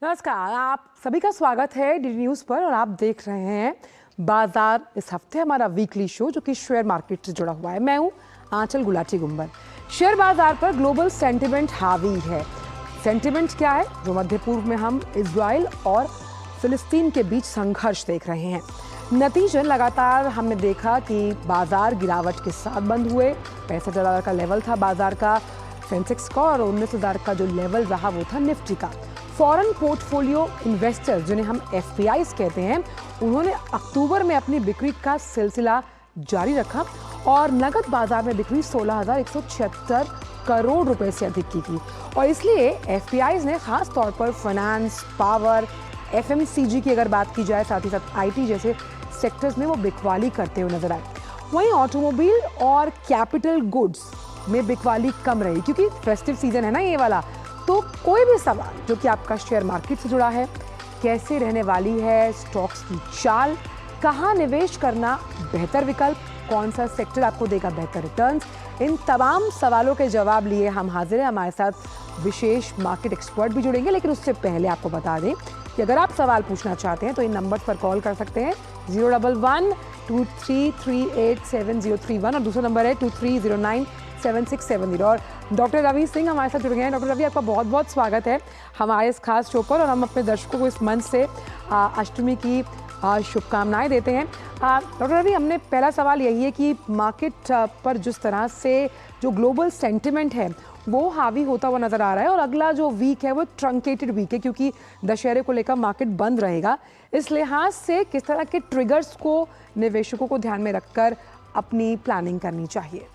नमस्कार, आप सभी का स्वागत है डीडी न्यूज़ पर और आप देख रहे हैं बाजार। इस हफ्ते हमारा वीकली शो जो कि शेयर मार्केट से जुड़ा हुआ है। मैं हूं आंचल गुलाटी गुंबर। शेयर बाजार पर ग्लोबल सेंटिमेंट हावी है। सेंटिमेंट क्या है? जो मध्य पूर्व में हम इजराइल और फिलिस्तीन के बीच संघर्ष देख रहे हैं। नतीजन लगातार हमने देखा कि बाजार गिरावट के साथ बंद हुए। 65,000 का लेवल था बाजार का सेंसेक्स का और 19,000 का जो लेवल रहा वो था निफ्टी का। फॉरेन पोर्टफोलियो इन्वेस्टर्स जिन्हें हम एफपीआईज कहते हैं, उन्होंने अक्टूबर में अपनी बिक्री का सिलसिला जारी रखा और नगद बाजार में बिक्री 16,176 करोड़ रुपए से अधिक की थी। और इसलिए एफपीआईज ने खास तौर पर फाइनेंस, पावर, एफएमसीजी की अगर बात की जाए, साथ ही साथ आईटी जैसे सेक्टर्स में वो बिकवाली करते हुए नजर आए। वहीं ऑटोमोबाइल और कैपिटल गुड्स में बिकवाली कम रही क्योंकि फेस्टिव सीजन है ना ये वाला। तो कोई भी सवाल जो कि आपका शेयर मार्केट से जुड़ा है, कैसे रहने वाली है स्टॉक्स की चाल, कहाँ निवेश करना बेहतर विकल्प, कौन सा सेक्टर आपको देगा बेहतर रिटर्न्स, इन तमाम सवालों के जवाब लिए हम हाजिर हैं। हमारे साथ विशेष मार्केट एक्सपर्ट भी जुड़ेंगे, लेकिन उससे पहले आपको बता दें कि अगर आप सवाल पूछना चाहते हैं तो इन नंबर पर कॉल कर सकते हैं 011-23387031 और दूसरा नंबर है 2309-7670। और डॉक्टर रवि सिंह हमारे साथ जुड़ गए हैं। डॉक्टर रवि, आपका बहुत बहुत स्वागत है हमारे इस खास शो पर और हम अपने दर्शकों को इस मंच से अष्टमी की शुभकामनाएं देते हैं। डॉक्टर रवि, हमने पहला सवाल यही है कि मार्केट पर जिस तरह से जो ग्लोबल सेंटिमेंट है वो हावी होता हुआ नजर आ रहा है और अगला जो वीक है वो ट्रंकेटेड वीक है क्योंकि दशहरे को लेकर मार्केट बंद रहेगा। इस लिहाज से किस तरह के ट्रिगर्स को निवेशकों को ध्यान में रखकर अपनी प्लानिंग करनी चाहिए?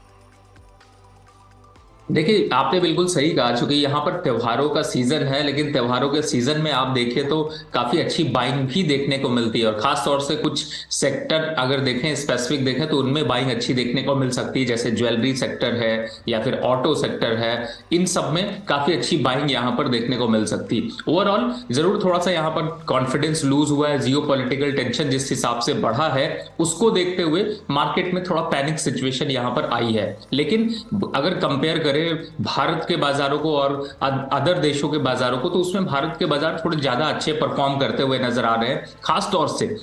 देखिए, आपने बिल्कुल सही कहा। चूंकि यहाँ पर त्योहारों का सीजन है, लेकिन त्योहारों के सीजन में आप देखिए तो काफी अच्छी बाइंग भी देखने को मिलती है और खास तौर से कुछ सेक्टर अगर देखें, स्पेसिफिक देखें तो उनमें बाइंग अच्छी देखने को मिल सकती है, जैसे ज्वेलरी सेक्टर है या फिर ऑटो सेक्टर है। इन सब में काफी अच्छी बाइंग यहाँ पर देखने को मिल सकती है। ओवरऑल जरूर थोड़ा सा यहाँ पर कॉन्फिडेंस लूज हुआ है, जियो पॉलिटिकल टेंशन जिस हिसाब से बढ़ा है उसको देखते हुए मार्केट में थोड़ा पैनिक सिचुएशन यहाँ पर आई है। लेकिन अगर कंपेयर करें भारत के बाजारों को और अदर देशों के बाजारों को, तो उसमें भारत के बाजार थोड़े ज्यादा अच्छे परफॉर्म करते हुए नजर आ रहे हैं। खास तौर से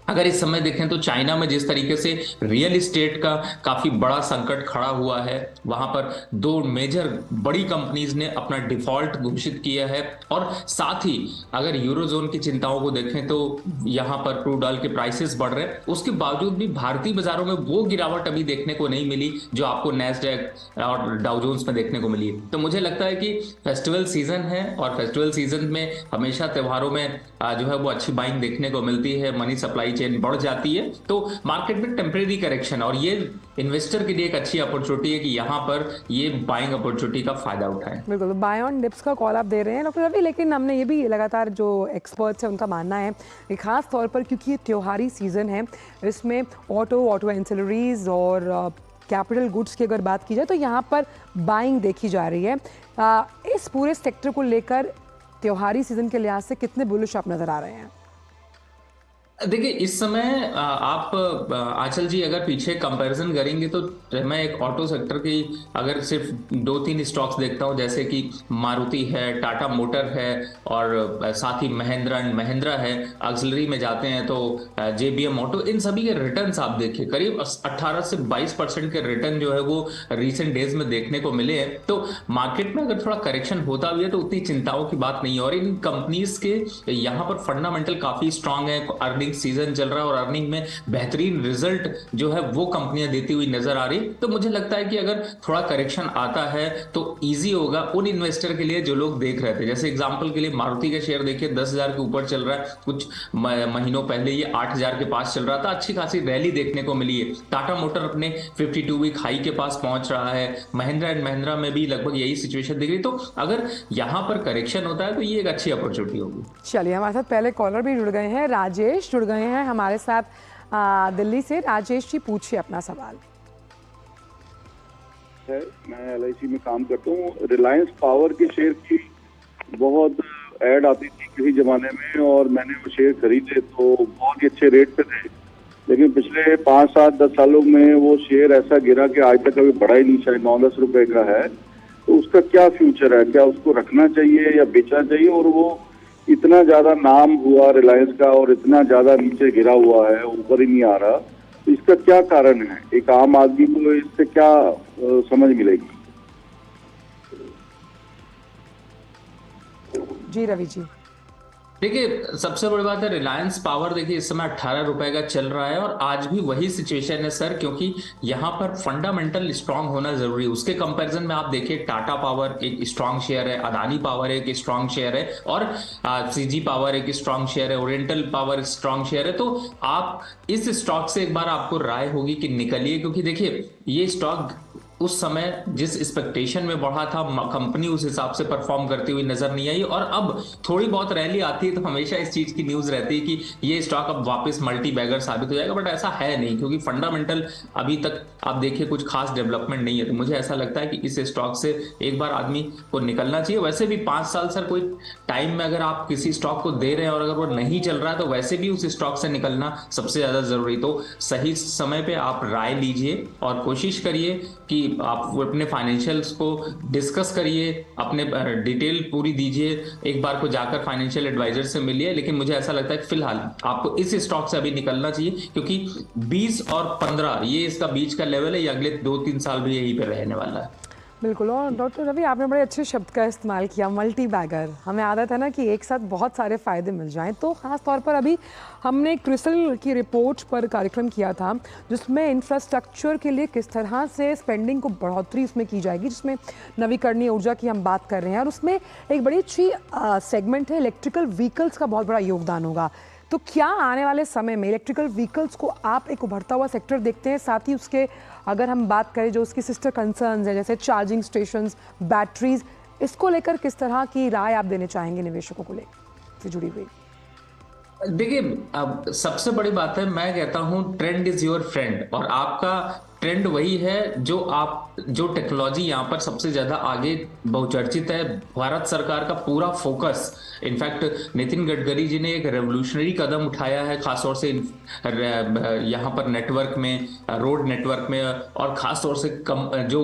अगर इस समय देखें तो चाइना में जिस तरीके से रियल एस्टेट का काफी बड़ा संकट खड़ा हुआ है, वहां पर दो मेजर बड़ी कंपनीज ने अपना डिफॉल्ट घोषित किया है। और साथ ही अगर यूरोजोन की चिंताओं को देखें तो यहां पर क्रूड ऑयल के प्राइसेस बढ़ रहे हैं, उसके बावजूद भी भारतीय बाजारों में वो गिरावट अभी देखने को नहीं मिली जो आपको नैस्डैक और डाउ जोन्स में देखने को मिली है। तो मुझे लगता है कि फेस्टिवल सीजन है और फेस्टिवल सीजन में हमेशा त्योहारों में जो है वो अच्छी बाइंग देखने को मिलती है, मनी सप्लाई चेन बढ़ जाती है, तो मार्केट में टेम्परेरी करेक्शन और ये इन्वेस्टर के लिए एक अच्छी अपॉर्चुनिटी है कि यहाँ पर ये बाइंग अपॉर्चुनिटी का फायदा उठाएं। बिल्कुल, बाय ऑन डिप्स का कॉल आप दे रहे हैं डॉक्टर रवि, लेकिन हमने ये भी लगातार जो एक्सपर्ट्स हैं उनका मानना है कि खास तौर पर क्योंकि ये त्योहारी सीजन है, इसमें ऑटो एंसिलरीज और कैपिटल गुड्स की अगर बात की जाए तो यहाँ पर बाइंग देखी जा रही है। इस पूरे सेक्टर को लेकर त्योहारी सीजन के लिहाज से कितने बुलिश आप नजर आ रहे हैं? देखिए, इस समय आप आंचल जी अगर पीछे कंपैरिजन करेंगे तो मैं एक ऑटो सेक्टर की अगर सिर्फ 2-3 स्टॉक्स देखता हूं, जैसे कि मारुति है, टाटा मोटर है और साथ ही महिंद्रा है। ऑक्सिलरी में जाते हैं तो जेबीएम ऑटो, इन सभी के रिटर्न्स आप देखिए करीब 18 से 22% के रिटर्न जो है वो रिसेंट डेज में देखने को मिले हैं। तो मार्केट में अगर थोड़ा करेक्शन होता भी है तो उतनी चिंताओं की बात नहीं है और इन कंपनीज के यहाँ पर फंडामेंटल काफी स्ट्रांग है। अर्निंग सीजन चल रहा है और अर्निंग में बेहतरीन रिजल्ट जो है वो कंपनियां देती हुई नजर आ रही। तो मुझे लगता है कि अगर थोड़ा करेक्शन आता है तो इजी होगा उन इन्वेस्टर के लिए जो लोग देख रहे थे। जैसे एग्जांपल के लिए मारुति का शेयर देखिए 10,000 के ऊपर चल रहा है, कुछ महीनों पहले ये 8,000 के पास चल रहा था, अच्छी खासी रैली देखने को मिली है। टाटा मोटर अपने 52 वीक हाई के पास पहुंच रहा है, महिंद्रा में भी लगभग यही सिचुएशन दिख रही। तो अगर यहाँ पर करेक्शन होता है तो ये एक अच्छी अपॉर्चुनिटी होगी। चलिए, हमारे साथ पहले कॉलर भी जुड़ गए हैं, राजेश जुड़ गए हैं हमारे साथ दिल्ली से। राजेश जी, पूछिए अपना सवाल। मैं एलआईसी में काम करता हूँ। रिलायंस पावर के शेयर की बहुत ऐड आती थी किसी जमाने में और मैंने वो शेयर खरीदे तो बहुत ही अच्छे रेट पे थे, लेकिन पिछले 5, 7, 10 सालों में वो शेयर ऐसा गिरा कि आज तक कभी बढ़ा ही नहीं, शायद 9-10 रुपए का है। तो उसका क्या फ्यूचर है? क्या उसको रखना चाहिए या बेचना चाहिए? और वो इतना ज्यादा नाम हुआ रिलायंस का और इतना ज्यादा नीचे गिरा हुआ है, ऊपर ही नहीं आ रहा, तो इसका क्या कारण है? एक आम आदमी को इससे क्या समझ मिलेगी? जी रवि जी। देखिए, सबसे बड़ी बात है रिलायंस पावर, देखिए इस समय 18 रुपए का चल रहा है और आज भी वही सिचुएशन है सर, क्योंकि यहाँ पर फंडामेंटल स्ट्रांग होना जरूरी है। उसके कंपैरिजन में आप देखिए टाटा पावर एक स्ट्रांग शेयर है, अदानी पावर एक स्ट्रांग शेयर है और सीजी पावर एक स्ट्रांग शेयर है, ओरिएंटल पावर स्ट्रांग शेयर है। तो आप इस स्टॉक से एक बार आपको राय होगी कि निकलिए, क्योंकि देखिए ये स्टॉक उस समय जिस एक्सपेक्टेशन में बढ़ा था, कंपनी उस हिसाब से परफॉर्म करती हुई नजर नहीं आई। और अब थोड़ी बहुत रैली आती है तो हमेशा इस चीज की न्यूज रहती है कि ये स्टॉक अब वापस मल्टी बैगर साबित हो जाएगा, बट ऐसा है नहीं, क्योंकि फंडामेंटल अभी तक आप देखिए कुछ खास डेवलपमेंट नहीं है। तो मुझे ऐसा लगता है कि इस स्टॉक से एक बार आदमी को निकलना चाहिए। वैसे भी 5 साल सर कोई टाइम में अगर आप किसी स्टॉक को दे रहे हैं और अगर वो नहीं चल रहा है तो वैसे भी उस स्टॉक से निकलना सबसे ज्यादा जरूरी। तो सही समय पे आप राय लीजिए और कोशिश करिए कि आप अपने फाइनेंशियल्स को डिस्कस करिए, अपने डिटेल पूरी दीजिए, एक बार को जाकर फाइनेंशियल एडवाइजर से मिलिए। लेकिन मुझे ऐसा लगता है कि फिलहाल आपको इस स्टॉक से अभी निकलना चाहिए, क्योंकि 20 और 15 ये इसका बीच का लेवल है, ये अगले 2-3 साल भी यहीं पे रहने वाला है। बिल्कुल। और डॉक्टर रवि आपने बड़े अच्छे शब्द का इस्तेमाल किया, मल्टी बैगर। हमें आदत है ना कि एक साथ बहुत सारे फ़ायदे मिल जाएं, तो ख़ास तौर पर अभी हमने क्रिसल की रिपोर्ट पर कार्यक्रम किया था जिसमें इंफ्रास्ट्रक्चर के लिए किस तरह से स्पेंडिंग को बढ़ोतरी उसमें की जाएगी, जिसमें नवीकरणीय ऊर्जा की हम बात कर रहे हैं। और उसमें एक बड़ी अच्छी सेगमेंट है, इलेक्ट्रिकल व्हीकल्स का बहुत बड़ा योगदान होगा। तो क्या आने वाले समय में इलेक्ट्रिकल व्हीकल्स को आप एक उभरता हुआ सेक्टर देखते हैं? साथ ही उसके अगर हम बात करें जो उसकी सिस्टर कंसर्न्स हैं जैसे चार्जिंग स्टेशंस, बैटरीज, इसको लेकर किस तरह की राय आप देने चाहेंगे निवेशकों को लेकर से जुड़ी हुई? देखिए, अब सबसे बड़ी बात है, मैं कहता हूं ट्रेंड इज योर फ्रेंड, और आपका ट्रेंड वही है जो टेक्नोलॉजी यहाँ पर सबसे ज्यादा आगे बहुचर्चित है। भारत सरकार का पूरा फोकस, इनफैक्ट नितिन गडकरी जी ने एक रेवोल्यूशनरी कदम उठाया है, खासतौर से यहाँ पर नेटवर्क में, रोड नेटवर्क में, और खासतौर से जो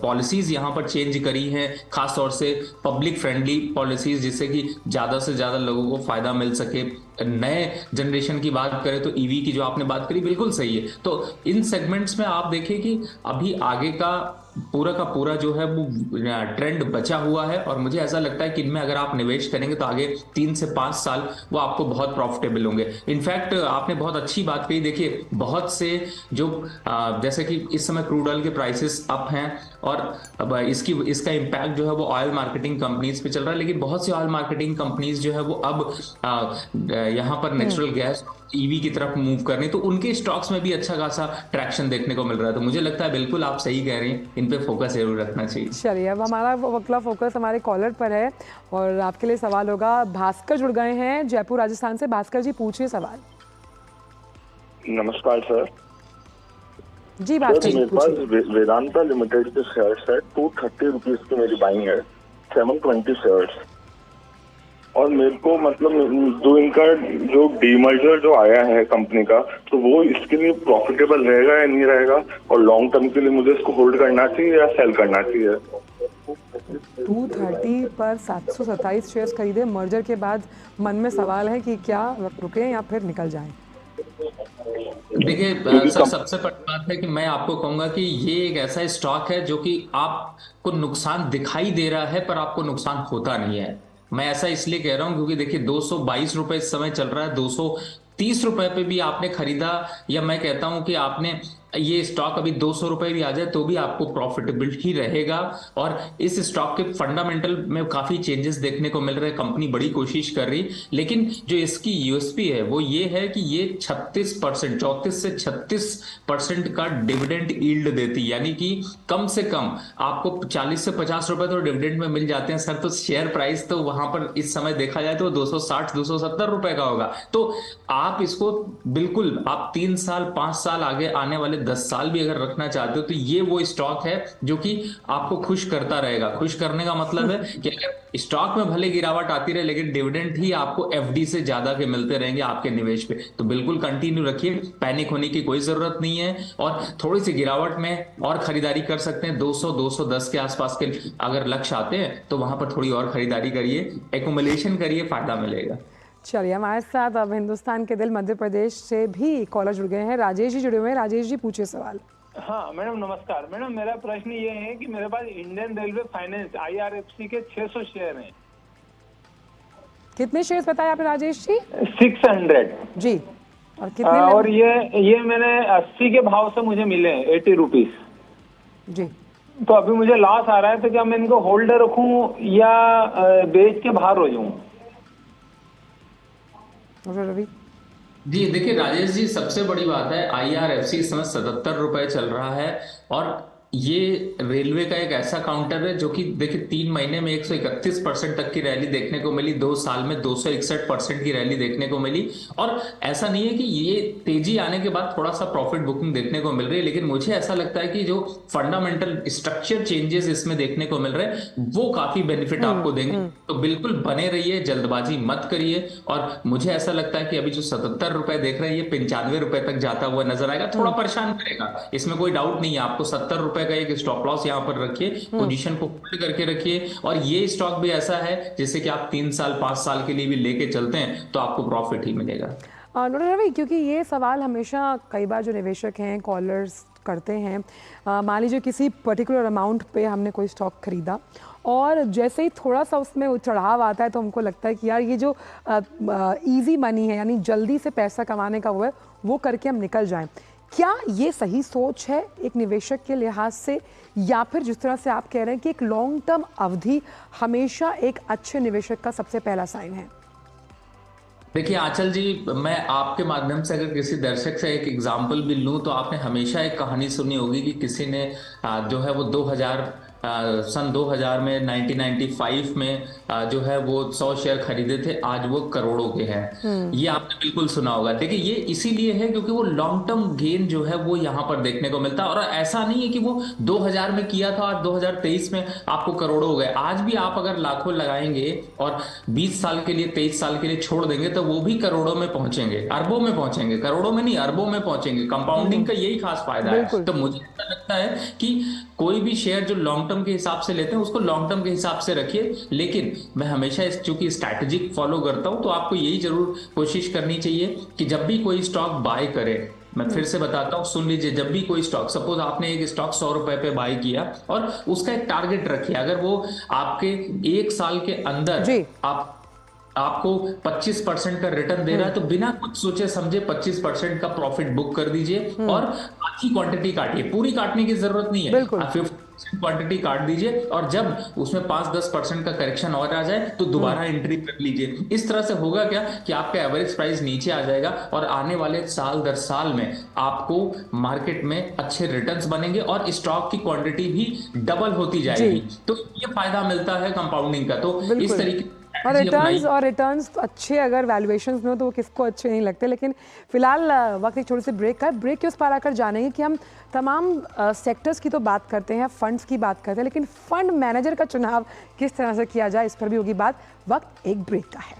पॉलिसीज यहाँ पर चेंज करी हैं, खासतौर से पब्लिक फ्रेंडली पॉलिसीज, जिससे कि ज्यादा से ज्यादा लोगों को फायदा मिल सके। नए जनरेशन की बात करें तो ईवी की जो आपने बात करी बिल्कुल सही है। तो इन सेगमेंट्स में आप देखिए कि अभी आगे का पूरा जो है वो ट्रेंड बचा हुआ है, और मुझे ऐसा लगता है कि इनमें अगर आप निवेश करेंगे तो आगे 3 से 5 साल वो आपको बहुत प्रॉफिटेबल होंगे। इनफैक्ट आपने बहुत अच्छी बात कही, देखिए बहुत से जो जैसे कि इस समय क्रूड ऑयल के प्राइसेस अप हैं, और अब इसका इम्पैक्ट जो है वो ऑयल मार्केटिंग कंपनीज पे चल रहा है, लेकिन बहुत सी ऑयल मार्केटिंग कंपनीज जो है वो अब यहाँ पर नेचुरल गैस, ईवी की तरफ मूव करने, तो उनके स्टॉक्स में भी अच्छा खासा ट्रैक्शन देखने को मिल रहा है। तो मुझे लगता है बिल्कुल आप सही कह रहे हैं, इन पे फोकस जरूर रखना चाहिए। चलिए, अब हमारा अगला फोकस हमारे कॉलर पर है और आपके लिए सवाल होगा। भास्कर जुड़ गए हैं जयपुर राजस्थान से। भास्कर जी पूछिए सवाल। नमस्कार सर। जी भास्कर जी मेरे पास पूछिए। वेदांता लिमिटेड के शेयर्स है, 230 रुपीज की मेरी बाइंग है, 720 शेयर्स। और मेरे को मतलब जो इनका जो डीमर्जर जो आया है कंपनी का, तो वो इसके लिए प्रॉफिटेबल रहेगा या नहीं रहेगा, और लॉन्ग टर्म के लिए मुझे इसको होल्ड करना चाहिए या सेल करना चाहिए? 230 पर 727 शेयर्स खरीदे मर्जर के बाद, मन में सवाल है कि क्या रुके या फिर निकल जाएं? देखिए सर, सबसे पहली बात है कि मैं आपको कहूंगा कि ये एक ऐसा स्टॉक है जो कि आपको नुकसान दिखाई दे रहा है पर आपको नुकसान होता नहीं है। मैं ऐसा इसलिए कह रहा हूं क्योंकि देखिए 222 रुपए इस समय चल रहा है, 230 रुपए पे भी आपने खरीदा, या मैं कहता हूं कि आपने ये स्टॉक अभी 200 रुपए भी आ जाए तो भी आपको प्रॉफिटेबल ही रहेगा। और इस स्टॉक के फंडामेंटल में काफी चेंजेस देखने को मिल रहे हैं, कंपनी बड़ी कोशिश कर रही, लेकिन जो इसकी यूएसपी है वो ये है कि ये 36%, 34 से 36% का डिविडेंड यील्ड देती, यानी कि कम से कम आपको 40 से 50 रुपए तो डिविडेंड में मिल जाते हैं सर। तो शेयर प्राइस तो वहां पर इस समय देखा जाए तो 260 270 रुपए का होगा। तो आप इसको बिल्कुल आप 3 साल 5 साल आगे आने वाले बड़े 10 साल भी अगर रखना चाहते हो तो ये वो स्टॉक है जो कि आपको खुश करता रहेगा। खुश करने का मतलब है कि अगर स्टॉक में भले गिरावट आती रहे लेकिन डिविडेंड ही आपको एफडी से ज्यादा के मिलते रहेंगे आपके निवेश पे। तो बिल्कुल कंटिन्यू रखिए, पैनिक होने की कोई जरूरत नहीं है। और थोड़ी सी गिरावट में और खरीदारी कर सकते हैं, 200-210 के आसपास के अगर लक्ष्य आते हैं तो वहां पर थोड़ी और खरीदारी करिए, एक्यूमुलेशन करिए, फायदा मिलेगा। चलिए, हमारे साथ अब हिंदुस्तान के दिल मध्य प्रदेश से भी कॉलर जुड़ गए हैं। राजेश जी जुड़े हुए हैं। राजेश जी पूछिए सवाल। हाँ मैडम नमस्कार। मैडम मेरा प्रश्न ये है कि मेरे पास इंडियन रेलवे फाइनेंस IRFC के 600 शेयर हैं। कितने शेयर्स बताए आपने राजेश जी? 600 जी। और कितने और ये मैंने 80 के भाव से मुझे मिले हैं, 80 रुपीज जी। तो अभी मुझे लॉस आ रहा है, तो क्या मैं इनको होल्डर रखूं या बेच के बाहर हो जाऊं? रवि जी देखिए राजेश जी, सबसे बड़ी बात है IRFC इस समय 77 रुपए चल रहा है। और ये रेलवे का एक ऐसा काउंटर है जो कि देखिए 3 महीने में 131% तक की रैली देखने को मिली, 2 साल में 261% की रैली देखने को मिली। और ऐसा नहीं है कि ये तेजी आने के बाद थोड़ा सा प्रॉफिट बुकिंग देखने को मिल रही है, लेकिन मुझे ऐसा लगता है कि जो फंडामेंटल स्ट्रक्चर चेंजेस इसमें देखने को मिल रहे हैं वो काफी बेनिफिट आपको देंगे। तो बिल्कुल बने रहिए, जल्दबाजी मत करिए। और मुझे ऐसा लगता है कि अभी जो 77 रुपए देख रहे हैं ये 95 रुपए तक जाता हुआ नजर आएगा। थोड़ा परेशान करेगा, इसमें कोई डाउट नहीं है। आपको 70 रुपए का एक स्टॉप लॉस यहां पर रखिए, पोजीशन को होल्ड करके रखिए। और ये स्टॉक भी ऐसा है जैसे कि आप 3 साल 5 साल के लिए भी लेके चलते हैं तो आपको प्रॉफिट ही मिलेगा। रवि, क्योंकि ये सवाल हमेशा कई बार जो निवेशक हैं कॉलर्स करते हैं, मान लीजिए किसी पर्टिकुलर अमाउंट पे हमने कोई स्टॉक खरीदा और जैसे ही थोड़ा सा उसमें चढ़ाव आता है तो हमको लगता है कि यार ये जो इजी मनी है, यानी जल्दी से पैसा कमाने का वो है, वो करके हम निकल जाएं। क्या ये सही सोच है एक निवेशक के लिहाज से, या फिर जिस तरह से आप कह रहे हैं कि एक लॉन्ग टर्म अवधि हमेशा एक अच्छे निवेशक का सबसे पहला साइन है? देखिए आंचल जी, मैं आपके माध्यम से अगर किसी दर्शक से एक एग्जाम्पल भी लूं तो आपने हमेशा एक कहानी सुनी होगी कि किसी ने जो है वो सन 2000 में 1995 में जो है वो 100 शेयर खरीदे थे, आज वो करोड़ों के हैं। ये आपने बिल्कुल सुना होगा। देखिए ये इसीलिए है क्योंकि वो लॉन्ग टर्म गेन जो है वो यहाँ पर देखने को मिलता है। और ऐसा नहीं है कि वो 2000 में किया था और 2023 में आपको करोड़ों हो गए। आज भी आप अगर लाखों लगाएंगे और 20 साल के लिए 23 साल के लिए छोड़ देंगे तो वो भी करोड़ों में पहुंचेंगे, अरबों में पहुंचेंगे, करोड़ों में नहीं अरबों में पहुंचेंगे। कंपाउंडिंग का यही खास फायदा है। तो मुझे ऐसा लगता है कि कोई भी शेयर जो लॉन्ग टर्म के हिसाब से लेते हैं उसको लॉन्ग टर्म के हिसाब से रखिए। लेकिन मैं हमेशा चूंकि स्ट्रैटेजिक फॉलो करता हूं तो आपको यही जरूर कोशिश करनी चाहिए कि जब भी कोई स्टॉक बाय करे, मैं फिर से बताता हूं, सुन लीजिए, जब भी कोई स्टॉक, सपोज आपने एक स्टॉक 100 रुपए पे बाय किया और उसका एक टारगेट रखिए। अगर वो आपके 1 साल के अंदर आपको 25% का रिटर्न दे रहा है तो बिना कुछ सोचे समझे 25% का प्रॉफिट बुक कर दीजिए और आधी क्वांटिटी काटिए। पूरी काटने की जरूरत नहीं है, 50% क्वांटिटी काट दीजिए और जब उसमें 5-10% का करेक्शन और आ जाए तो दोबारा एंट्री कर लीजिए। इस तरह से होगा क्या कि आपका एवरेज प्राइस नीचे आ जाएगा और आने वाले साल दर साल में आपको मार्केट में अच्छे रिटर्न्स बनेंगे और स्टॉक की क्वांटिटी भी डबल होती जाएगी। तो ये फायदा मिलता है कंपाउंडिंग का। तो इस तरीके और रिटर्न्स तो अच्छे, अगर वैल्यूएशंस में हो तो वो किसको अच्छे नहीं लगते। लेकिन फिलहाल वक्त एक छोटी सी ब्रेक का है। ब्रेक के उस पार आकर जानेंगे कि हम तमाम सेक्टर्स की तो बात करते हैं, फंड्स की बात करते हैं, लेकिन फंड मैनेजर का चुनाव किस तरह से किया जाए इस पर भी होगी बात। वक्त एक ब्रेक का है।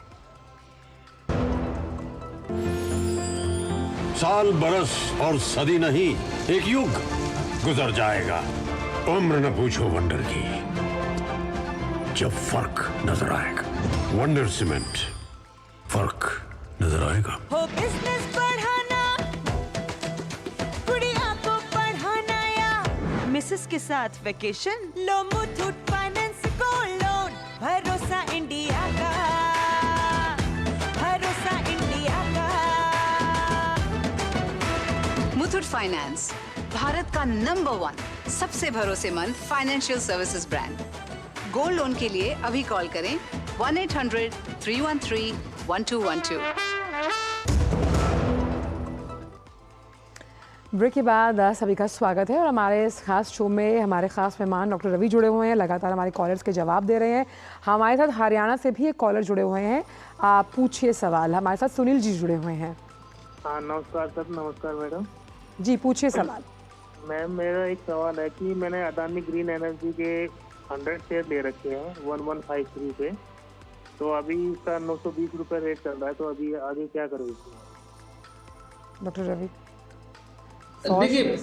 साल, बरस और सदी नहीं, एक युग गुजर जाएगा। उम्र न पूछो वंडर की, जब फर्क नजर आएगा। वंडर सीमेंट, फर्क नजर आएगा। हो बिजनेस बढ़ाना, गुड़िया को पढ़ाना या मिसेस के साथ वेकेशन, लो मुथूट फाइनेंस गोल्ड लोन। भरोसा इंडिया का, भरोसा इंडिया का। मुथूट फाइनेंस, भारत का नंबर 1 सबसे भरोसेमंद financial services brand. Gold loan के लिए अभी कॉल करें 1-800-313-1212। ब्रेक के बाद सभी का स्वागत है और हमारे इस खास शो में हमारे खास मेहमान डॉक्टर रवि जुड़े हुए हैं, लगातार हमारे कॉलर्स के जवाब दे रहे हैं। हमारे साथ हरियाणा से भी एक कॉलर जुड़े हुए हैं, आप पूछिए सवाल। हमारे साथ सुनील जी जुड़े हुए हैं। हाँ नमस्कार सर। नमस्कार मैडम। जी पूछिए सवाल। मैम मेरा एक सवाल है कि मैंने अदानी ग्रीन एनर्जी के 100 शेयर ले रखे हैं 1153 पे, तो अभी इसका 920 रुपये रेट चल रहा है, तो अभी आगे क्या करूँ इसमें? डॉक्टर रवि। देखिए,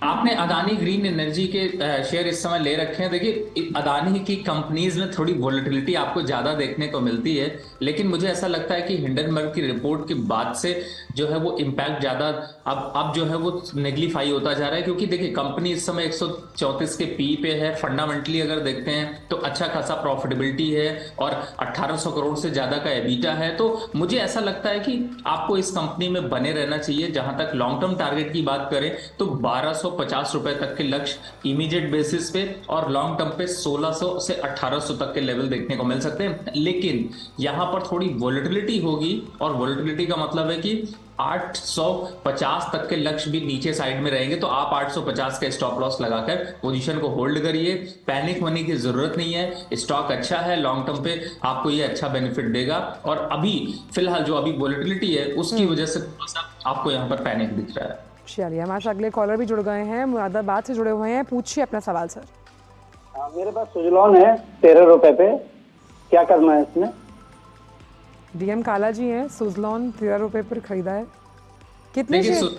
आपने अदानी ग्रीन एनर्जी के शेयर इस समय ले रखे हैं। देखिए, अदानी की कंपनीज में थोड़ी वोलेटिलिटी आपको ज्यादा देखने को मिलती है, लेकिन मुझे ऐसा लगता है कि हिंडनबर्ग की रिपोर्ट के बाद से जो है वो इम्पैक्ट ज्यादा अब जो है वो नेग्लिफाई होता जा रहा है, क्योंकि देखिए कंपनी इस समय 134 के पी पे है। फंडामेंटली अगर देखते हैं तो अच्छा खासा प्रॉफिटेबिलिटी है और 1800 करोड़ से ज्यादा का एबिटा है। तो मुझे ऐसा लगता है कि आपको इस कंपनी में बने रहना चाहिए। जहां तक लॉन्ग टर्म टारगेट की बात करें तो 1250 रुपए तक के लक्ष्य इमीडिएट बेसिस पे और लॉन्ग टर्म पे 1600 से 1800 तक के लेवल देखने को मिल सकते हैं। लेकिन यहां पर थोड़ी वोलेटिलिटी होगी, और वोलेटिलिटी का मतलब है कि 850 तक के लक्ष्य भी नीचे साइड में रहेंगे, तो आप 850 का स्टॉप लॉस लगाकर पोजीशन को होल्ड करिए। पैनिक होने की जरूरत नहीं है, स्टॉक अच्छा है, लॉन्ग टर्म पे आपको ये अच्छा बेनिफिट देगा। और अभी फिलहाल जो अभी वोलेटिलिटी है उसकी वजह से थोड़ा सा आपको यहाँ पर पैनिक दिख रहा है। चलिए, हमारे अगले कॉलर भी जुड़ गए हैं, मुरादाबाद से जुड़े हुए हैं। पूछिए अपना सवाल सर। मेरे पास सुजलॉन है 13 रुपए पे, क्या करना है इसमें? डीएम काला जी हैं, सुजलॉन 13 रुपए पर खरीदा है। कितने देखिए,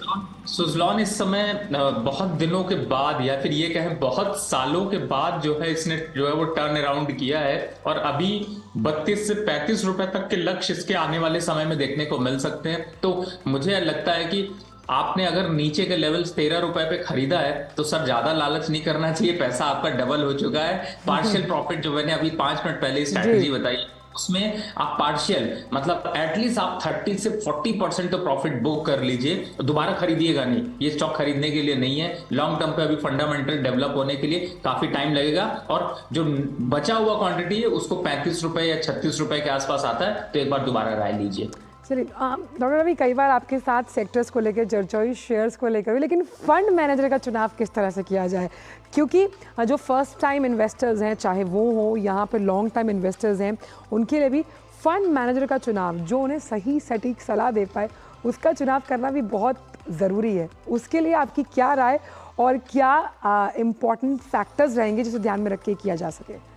सुजलॉन इस समय बहुत दिनों के बाद या फिर ये कहें बहुत सालों के बाद जो है इसने जो है वो टर्न अराउंड किया है, और अभी 32 से 35 रुपए तक के लक्ष्य इसके आने वाले समय में देखने को मिल सकते हैं। तो मुझे लगता है कि आपने अगर नीचे के लेवल्स 13 रुपए पे खरीदा है तो सर ज्यादा लालच नहीं करना चाहिए, पैसा आपका डबल हो चुका है। पार्शियल प्रॉफिट जो मैंने अभी 5 मिनट पहले स्ट्रैटेजी बताई, उसमें आप पार्शियल मतलब एटलीस्ट आप 30 से 40% तो प्रॉफिट बुक कर लीजिए, दोबारा खरीदिएगा नहीं। ये स्टॉक खरीदने के लिए नहीं है, लॉन्ग टर्म पे अभी फंडामेंटल डेवलप होने के लिए काफी टाइम लगेगा, और जो बचा हुआ क्वांटिटी है उसको 35 रुपए या 36 रुपए के आसपास आता है, तो एक बार दोबारा राय लीजिए। चलिए डॉक्टर रवि, कई बार आपके साथ सेक्टर्स को लेकर चर्चा हुई, शेयर्स को लेकर हुई, लेकिन फंड मैनेजर का चुनाव किस तरह से किया जाए? क्योंकि जो फर्स्ट टाइम इन्वेस्टर्स हैं, चाहे वो हो यहाँ पर लॉन्ग टाइम इन्वेस्टर्स हैं, उनके लिए भी फंड मैनेजर का चुनाव जो उन्हें सही सटीक सलाह दे पाए, उसका चुनाव करना भी बहुत ज़रूरी है। उसके लिए आपकी क्या राय और क्या इम्पॉर्टेंट फैक्टर्स रहेंगे जिसे ध्यान में रख के किया जा सके?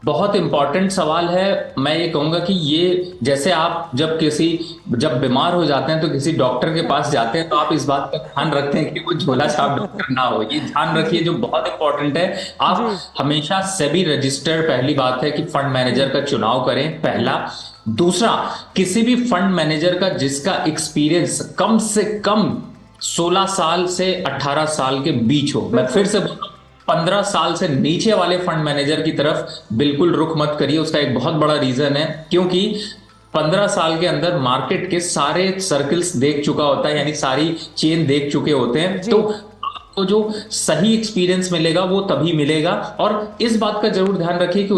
बहुत इंपॉर्टेंट सवाल है। मैं ये कहूंगा कि ये जैसे आप जब बीमार हो जाते हैं तो किसी डॉक्टर के पास जाते हैं, तो आप इस बात का ध्यान रखते हैं कि वो झोला छाप डॉक्टर ना हो। ये ध्यान रखिए, जो बहुत इंपॉर्टेंट है। आप हमेशा सेबी रजिस्टर्ड, पहली बात है कि फंड मैनेजर का चुनाव करें, पहला। दूसरा, किसी भी फंड मैनेजर का जिसका एक्सपीरियंस कम से कम 16 साल से 18 साल के बीच हो। मैं फिर से बोल रहा हूं, 15 साल से नीचे वाले फंड मैनेजर की तरफ बिल्कुल रुख मत करिए। उसका एक बहुत बड़ा रीजन है, क्योंकि 15 साल के अंदर मार्केट के सारे सर्कल्स देख चुका होता है, यानी सारी चेन देख चुके होते हैं। तो आपको जो सही एक्सपीरियंस मिलेगा वो तभी मिलेगा। और इस बात का जरूर ध्यान रखिए कि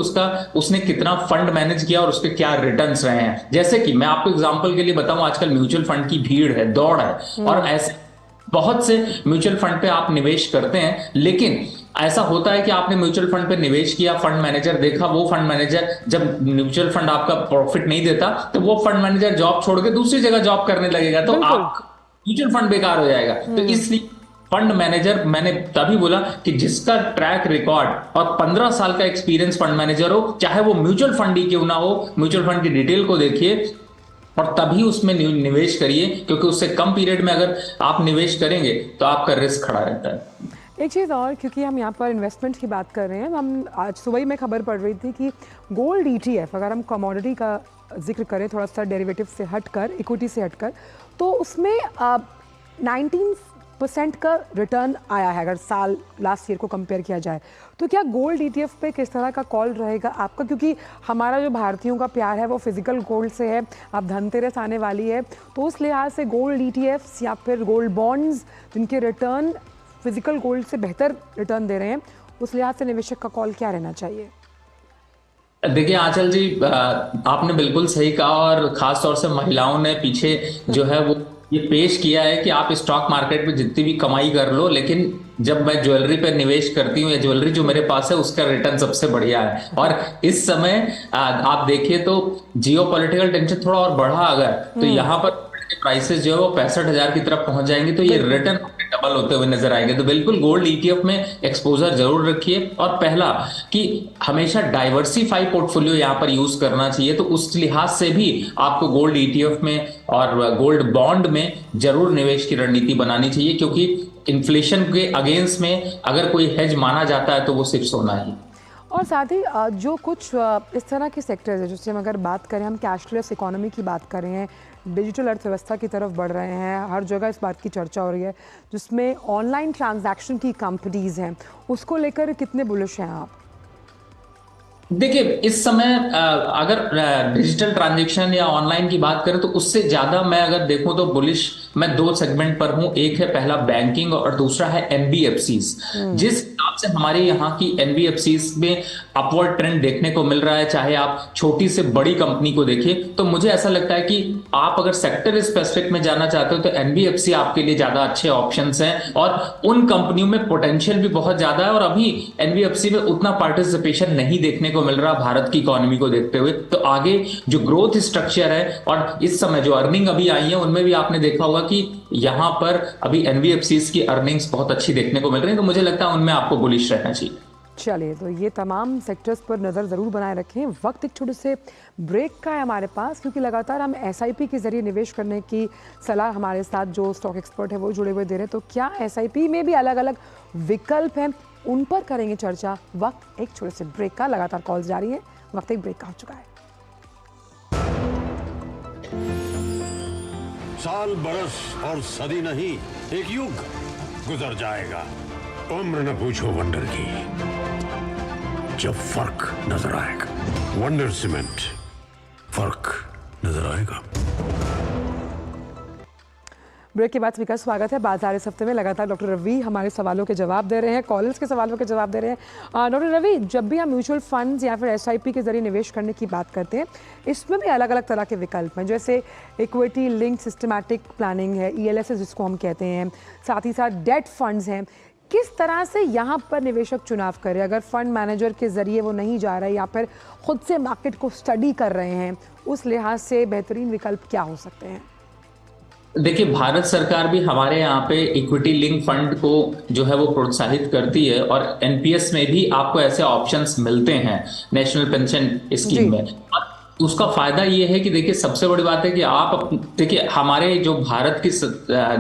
उसने कितना फंड मैनेज किया और उसके क्या रिटर्न्स रहे हैं। जैसे कि मैं आपको एग्जांपल के लिए बताऊं, आजकल म्यूचुअल फंड की भीड़ है, दौड़ है, और ऐसे बहुत से म्यूचुअल फंड पे आप निवेश करते हैं, लेकिन ऐसा होता है कि आपने म्यूचुअल फंड पे निवेश किया, फंड मैनेजर देखा, वो फंड मैनेजर जब म्यूचुअल फंड आपका प्रॉफिट नहीं देता तो वो फंड मैनेजर जॉब छोड़ के दूसरी जगह जॉब करने लगेगा, तो आप म्यूचुअल फंड बेकार हो जाएगा। तो इसलिए फंड मैनेजर, मैंने तभी बोला कि जिसका ट्रैक रिकॉर्ड और 15 साल का एक्सपीरियंस फंड मैनेजर हो, चाहे वो म्यूचुअल फंड ही क्यों ना हो, म्यूचुअल फंड की डिटेल को देखिए और तभी उसमें निवेश करिए, क्योंकि उससे कम पीरियड में अगर आप निवेश करेंगे तो आपका रिस्क खड़ा रहता है। एक चीज़ और, क्योंकि हम यहाँ पर इन्वेस्टमेंट की बात कर रहे हैं, हम आज सुबह ही में खबर पढ़ रही थी कि गोल्ड ETF, अगर हम कमोडिटी का जिक्र करें थोड़ा सा डेरिवेटिव से हटकर, इक्विटी से हटकर, तो उसमें 19% का रिटर्न आया है अगर साल लास्ट ईयर को कंपेयर किया जाए। तो क्या गोल्ड ETF पे किस तरह का कॉल रहेगा आपका? क्योंकि हमारा जो भारतीयों का प्यार है वो फिजिकल गोल्ड से है, अब धनतेरस आने वाली है, तो उस लिहाज से गोल्ड ETFs या फिर गोल्ड बॉन्ड्स जिनके रिटर्न फिजिकल गोल्ड से बेहतर रिटर्न दे रहे हैं, उस लिहाज से निवेशक का कॉल क्या रहना चाहिए? देखिए आंचल जी, आपने बिल्कुल सही कहा, और खास तौर से महिलाओं ने पीछे जो है वो ये पेश किया है कि आप स्टॉक मार्केट में जितनी भी कमाई कर लो, लेकिन जब मैं ज्वेलरी पर निवेश करती हूँ या ज्वेलरी जो मेरे पास है उसका रिटर्न सबसे बढ़िया है। और इस समय आप देखिए तो जियोपॉलिटिकल टेंशन थोड़ा और बढ़ा अगर, तो यहाँ पर के प्राइसेस जो है वो 65,000 की तरफ पहुंच जाएंगे तो ये रिटर्न डबल होते हुए नजर आएंगे। तो बिल्कुल गोल्ड ईटीएफ में एक्सपोजर जरूर रखिए। और पहला कि हमेशा डाइवर्सिफाई पोर्टफोलियो यहाँ पर यूज करना चाहिए, तो उस लिहाज से भी आपको गोल्ड ईटीएफ में और गोल्ड बॉन्ड में जरूर निवेश की रणनीति बनानी चाहिए, क्योंकि इन्फ्लेशन के अगेंस्ट में अगर कोई हेज माना जाता है तो वो सिर्फ सोना ही। और साथ ही जो कुछ इस तरह के सेक्टर्स है, जिससे हम अगर बात करें, हम कैशलेस इकोनॉमी की बात कर रहे हैं, डिजिटल अर्थव्यवस्था की तरफ बढ़ रहे हैं, हर जगह इस बात की चर्चा हो रही है, जिसमें ऑनलाइन ट्रांजैक्शन की कंपनीज हैं, उसको लेकर कितने बुलिश हैं आप? देखिए, इस समय अगर डिजिटल ट्रांजैक्शन या ऑनलाइन की बात करें तो उससे ज्यादा मैं अगर देखूं तो बुलिश मैं दो सेगमेंट पर हूं। एक है पहला बैंकिंग और दूसरा है एनबीएफसीज। जिस हिसाब से हमारे यहाँ की एनबीएफसीज में अपवर्ड ट्रेंड देखने को मिल रहा है, चाहे आप छोटी से बड़ी कंपनी को देखिए, तो मुझे ऐसा लगता है कि आप अगर सेक्टर स्पेसिफिक में जाना चाहते हो तो एनबीएफसी आपके लिए ज्यादा अच्छे ऑप्शंस हैं और उन कंपनियों में पोटेंशियल भी बहुत ज्यादा है। और अभी एनबीएफसी में उतना पार्टिसिपेशन नहीं देखने को मिल रहा भारत की इकोनॉमी को देखते हुए। तो आगे जो ग्रोथ स्ट्रक्चर है और इस समय जो अर्निंग अभी आई है उनमें भी आपने देखा होगा कि यहां पर अभी एनबीएफसीज की अर्निंग्स बहुत अच्छी देखने को मिल रही है। तो मुझे लगता है उनमें आपको बुलिश रहना चाहिए। चलिए, तो ये तमाम सेक्टर्स पर नज़र ज़रूर बनाए रखें। वक्त एक छोटे से ब्रेक का है हमारे पास, क्योंकि लगातार हम एसआईपी के जरिए निवेश करने की सलाह हमारे साथ जो स्टॉक एक्सपर्ट है वो जुड़े हुए दे रहे हैं। तो क्या एसआईपी में भी अलग अलग विकल्प हैं, उन पर करेंगे चर्चा। वक्त एक छोटे से ब्रेक का, लगातार कॉल्स जारी हैं, वक्त एक ब्रेक का हो चुका है। साल बरस और सदी नहीं, एक युग गुजर जाएगा। उम्र न पूछो वंडर की, जब फर्क नजर आएगा। वंडर सीमेंट, फर्क नजर आएगा। ब्रेक के बाद सभी का स्वागत है। बाजार इस हफ्ते में लगातार डॉक्टर रवि हमारे सवालों के जवाब दे रहे हैं, कॉलर्स के सवालों के जवाब दे रहे हैं। डॉक्टर रवि, जब भी हम म्यूचुअल फंड्स या फिर एसआईपी के जरिए निवेश करने की बात करते हैं, इसमें भी अलग अलग तरह के विकल्प हैं, जैसे इक्विटी लिंक सिस्टमैटिक प्लानिंग है, ईएलएसएस जिसको हम कहते हैं, साथ ही साथ डेट फंड्स हैं। किस तरह से यहाँ पर निवेशक चुनाव करें? अगर फंड मैनेजर के जरिए वो नहीं जा रहे या फिर खुद से मार्केट को स्टडी कर रहे हैं, उस लिहाज से बेहतरीन विकल्प क्या हो सकते हैं? देखिए, भारत सरकार भी हमारे यहाँ पे इक्विटी लिंक फंड को जो है वो प्रोत्साहित करती है और एनपीएस में भी आपको ऐसे ऑप्शंस मिलते हैं नेशनल पेंशन स्कीम में। उसका फायदा ये है कि देखिए, सबसे बड़ी बात है कि आप देखिए, हमारे जो भारत की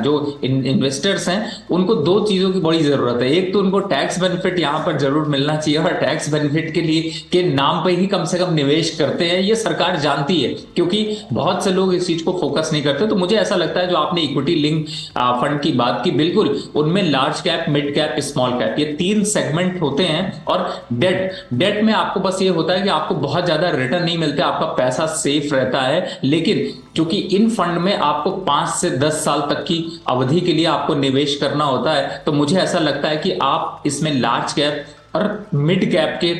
जो इन्वेस्टर्स हैं उनको दो चीजों की बड़ी जरूरत है। एक तो उनको टैक्स बेनिफिट यहाँ पर जरूर मिलना चाहिए और टैक्स बेनिफिट के लिए के नाम पे ही कम से कम निवेश करते हैं, ये सरकार जानती है, क्योंकि बहुत से लोग इस चीज को फोकस नहीं करते। तो मुझे ऐसा लगता है जो आपने इक्विटी लिंक फंड की बात की, बिल्कुल उनमें large cap, mid cap, small cap, ये 3 सेगमेंट होते हैं। और डेट में आपको बस ये होता है कि आपको बहुत ज्यादा रिटर्न नहीं मिलते, आपका पैसा सेफ रहता है, लेकिन क्योंकि इन फंड में आपको 5 से 10 साल तक की अवधि के लिए आपको निवेश करना होता है, तो मुझे ऐसा लगता है कि आप इसमें लार्ज कैप और मिड कैप के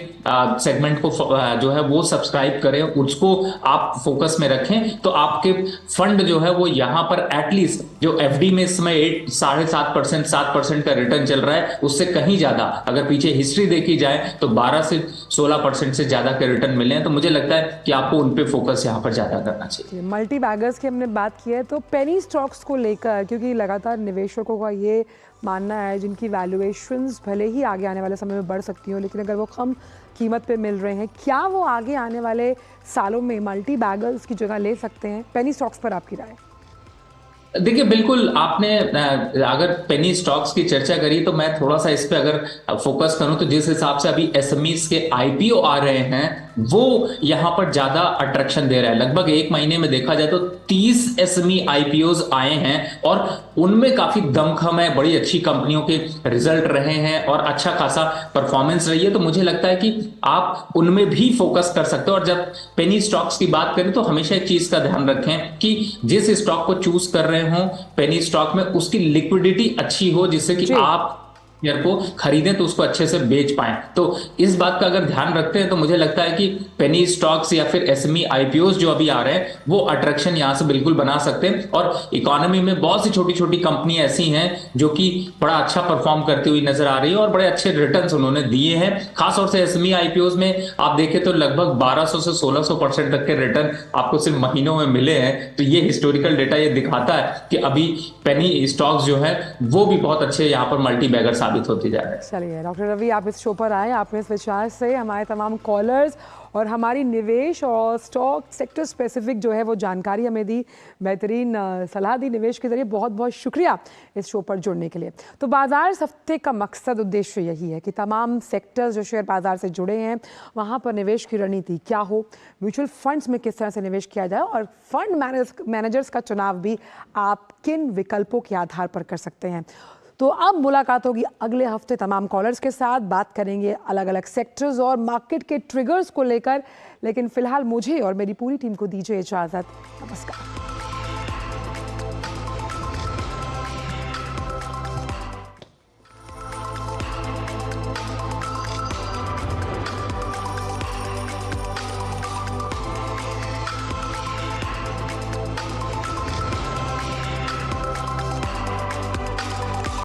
सेगमेंट को जो है वो सब्सक्राइब करें, उसको आप फोकस में रखें, तो आपके फंड जो है वो यहाँ पर एटलीस्ट जो एफडी में इस समय 7.5%, 7% का रिटर्न चल रहा है, उससे कहीं ज्यादा अगर पीछे हिस्ट्री देखी जाए तो 12 से 16% से ज्यादा के रिटर्न मिले हैं। तो मुझे लगता है कि आपको उन पे फोकस यहाँ पर ज्यादा करना चाहिए। मल्टी बैगर्स की हमने बात की है, तो पेनी स्टॉक्स को लेकर, क्योंकि लगातार निवेशकों का ये मानना है जिनकी वैल्यूएशंस भले ही आगे आने वाले समय में बढ़ सकती हो, लेकिन अगर वो कम कीमत पे मिल रहे हैं, क्या वो आगे आने वाले सालों में मल्टी बैगर्स की जगह ले सकते हैं? पेनी स्टॉक्स पर आपकी राय? देखिए, बिल्कुल आपने अगर पेनी स्टॉक्स की चर्चा करी तो मैं थोड़ा सा इस पे अगर फोकस करूं तो जिस हिसाब से अभी एसएमईज के आईपीओ आ रहे हैं वो यहां पर ज्यादा अट्रैक्शन दे रहा है। लगभग 1 महीने में देखा जाए तो 30 एसएमई आईपीओज आए हैं और उनमें काफी दमखम है, बड़ी अच्छी कंपनियों के रिजल्ट रहे हैं और अच्छा खासा परफॉर्मेंस रही है। तो मुझे लगता है कि आप उनमें भी फोकस कर सकते हो। और जब पेनी स्टॉक्स की बात करें तो हमेशा एक चीज का ध्यान रखें कि जिस स्टॉक को चूज कर रहे हो पेनी स्टॉक में, उसकी लिक्विडिटी अच्छी हो, जिससे कि आप शेयर को खरीदें तो उसको अच्छे से बेच पाएं। तो इस बात का अगर ध्यान रखते हैं तो मुझे लगता है कि पेनी स्टॉक्स या फिर एसएमई आईपीओस जो अभी आ रहे हैं वो अट्रैक्शन यहां से बिल्कुल बना सकते हैं। और इकोनॉमी में बहुत सी छोटी छोटी कंपनी ऐसी हैं जो कि बड़ा अच्छा परफॉर्म करती हुई नजर आ रही है और बड़े अच्छे रिटर्न्स उन्होंने दिए हैं। खासतौर से एसएमई आईपीओस में आप देखें तो लगभग 1200 से 1600% तक के रिटर्न आपको सिर्फ महीनों में मिले हैं। तो ये हिस्टोरिकल डेटा ये दिखाता है कि अभी पेनी स्टॉक्स जो है वो भी बहुत अच्छे यहाँ पर मल्टी बैगर साबित होती जा रहे हैं। चलिए डॉक्टर रवि, आप इस शो पर आए, आपने इस विचार से हमारे तमाम कॉलर्स और हमारी निवेश और स्टॉक सेक्टर स्पेसिफिक जो है वो जानकारी हमें दी, बेहतरीन सलाह दी निवेश के जरिए। बहुत बहुत शुक्रिया इस शो पर जुड़ने के लिए। तो बाजार हफ्ते का मकसद उद्देश्य यही है कि तमाम सेक्टर्स जो शेयर बाजार से जुड़े हैं वहाँ पर निवेश की रणनीति क्या हो, म्यूचुअल फंड्स में किस तरह से निवेश किया जाए और फंड मैनेजर्स का चुनाव भी आप किन विकल्पों के आधार पर कर सकते हैं। तो अब मुलाकात होगी अगले हफ्ते तमाम कॉलर्स के साथ, बात करेंगे अलग अलग सेक्टर्स और मार्केट के ट्रिगर्स को लेकर। लेकिन फिलहाल मुझे और मेरी पूरी टीम को दीजिए इजाज़त। नमस्कार।